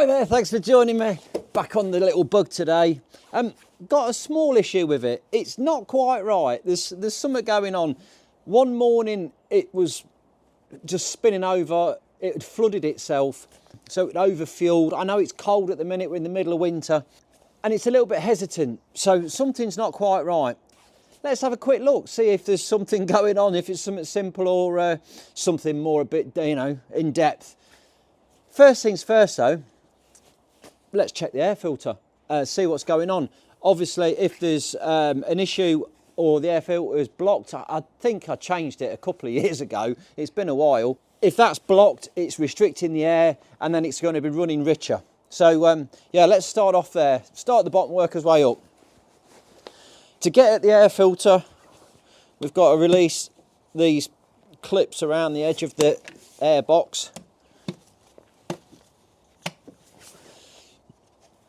Hi there, thanks for joining me. Back on the little bug today. Got a small issue with it. It's not quite right. There's something going on. One morning it was just spinning over. It had flooded itself, so it overfueled. I know it's cold at the minute, we're in the middle of winter, and it's a little bit hesitant, so something's not quite right. Let's have a quick look, see if there's something going on, if it's something simple or something more a bit, in depth. First things first though, let's check the air filter, see what's going on. Obviously, if there's an issue or the air filter is blocked, I think I changed it a couple of years ago. It's been a while. If that's blocked, it's restricting the air and then it's going to be running richer. So yeah, let's start off there. Start at the bottom, work our way up. To get at the air filter, we've got to release these clips around the edge of the air box.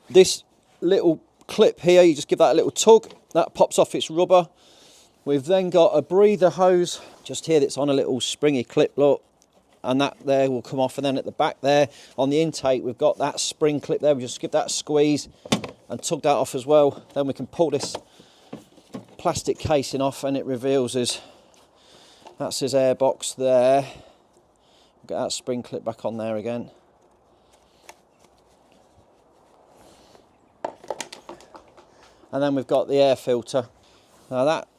This little clip here, you just give that a little tug, that pops off its rubber. We've then got a breather hose just here that's on a little springy clip, look, and that there will come off. And then at the back there on the intake, we've got that spring clip there. We just give that a squeeze and tug that off as well. Then we can pull this plastic casing off and it reveals us. That's his air box there. Get that spring clip back on there again. And then we've got the air filter. Now that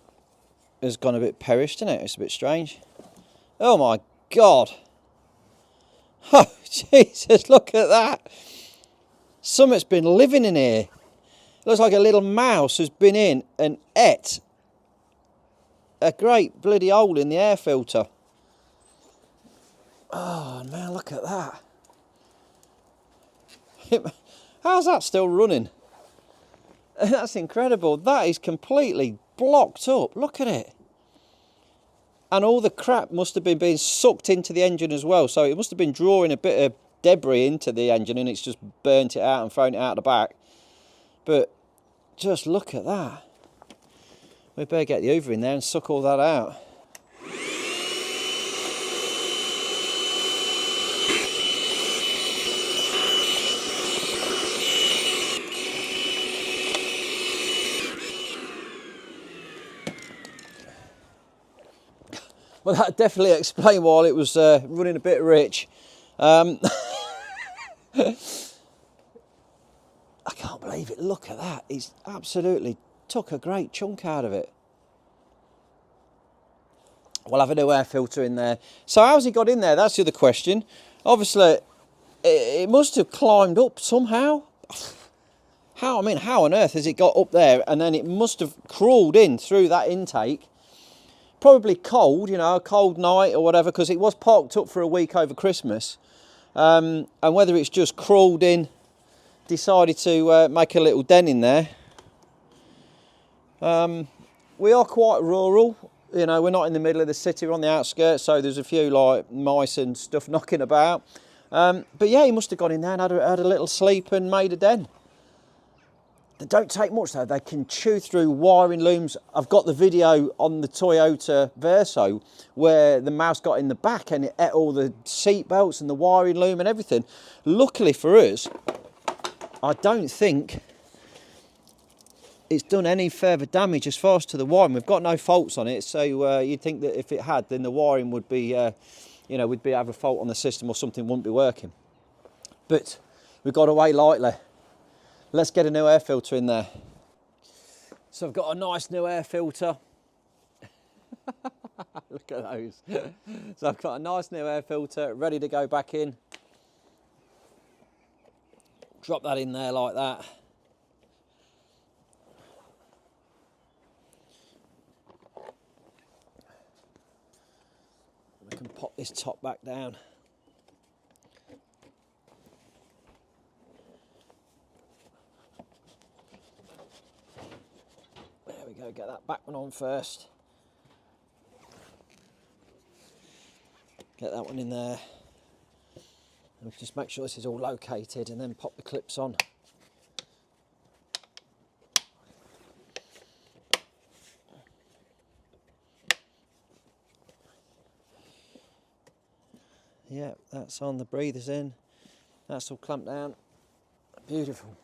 has gone a bit perished, isn't it? It's a bit strange. Oh my God. Oh Jesus, look at that. Something's been living in here. Looks like a little mouse has been in and ate a great bloody hole in the air filter. Oh man, look at that. How's that still running? That's incredible. That is completely blocked up. Look at it. And all the crap must have been being sucked into the engine as well. So it must have been drawing a bit of debris into the engine and it's just burnt it out and thrown it out the back. But just look at that. We better get the hoover in there and suck all that out. Well, that definitely explained why it was running a bit rich. I can't believe it. Look at that. It's absolutely took a great chunk out of it. We'll have a new air filter in there. So how's it got in there? That's the other question. Obviously, it must have climbed up somehow. How on earth has it got up there? And then it must have crawled in through that intake. Probably cold, a cold night or whatever, because it was parked up for a week over Christmas. And whether it's just crawled in, decided to make a little dent in there. We are quite rural, we're not in the middle of the city, we're on the outskirts, so there's a few like mice and stuff knocking about. But yeah, he must have gone in there and had a little sleep and made a dent. They don't take much though, they can chew through wiring looms. I've got the video on the Toyota Verso where the mouse got in the back and it ate all the seat belts and the wiring loom and everything. Luckily for us, I don't think it's done any further damage as far as to the wiring. We've got no faults on it, so you'd think that if it had, then the wiring would be, we'd have a fault on the system or something wouldn't be working. But we've got away lightly. Let's get a new air filter in there. So I've got a nice new air filter. Look at those. So I've got a nice new air filter ready to go back in. Drop that in there like that. We can pop this top back down. There we go, get that back one on first. Get that one in there. And just make sure this is all located and then pop the clips on. Yeah, that's on, the breather's in. That's all clamped down. Beautiful.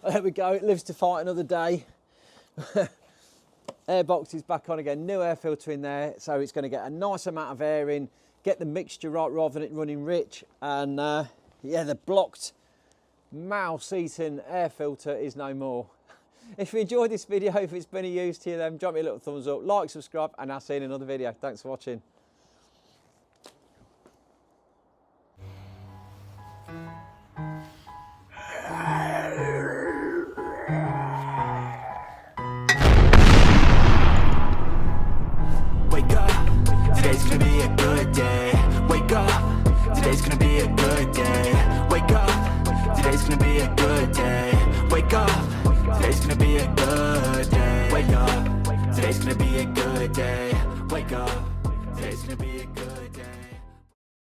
Well, there we go, it lives to fight another day. Airbox is back on again, new air filter in there, so it's going to get a nice amount of air in, get the mixture right rather than it running rich, and yeah, the blocked mouse-eating air filter is no more. If you enjoyed this video, if it's been of use to you, then drop me a little thumbs up, like, subscribe, and I'll see you in another video. Thanks for watching.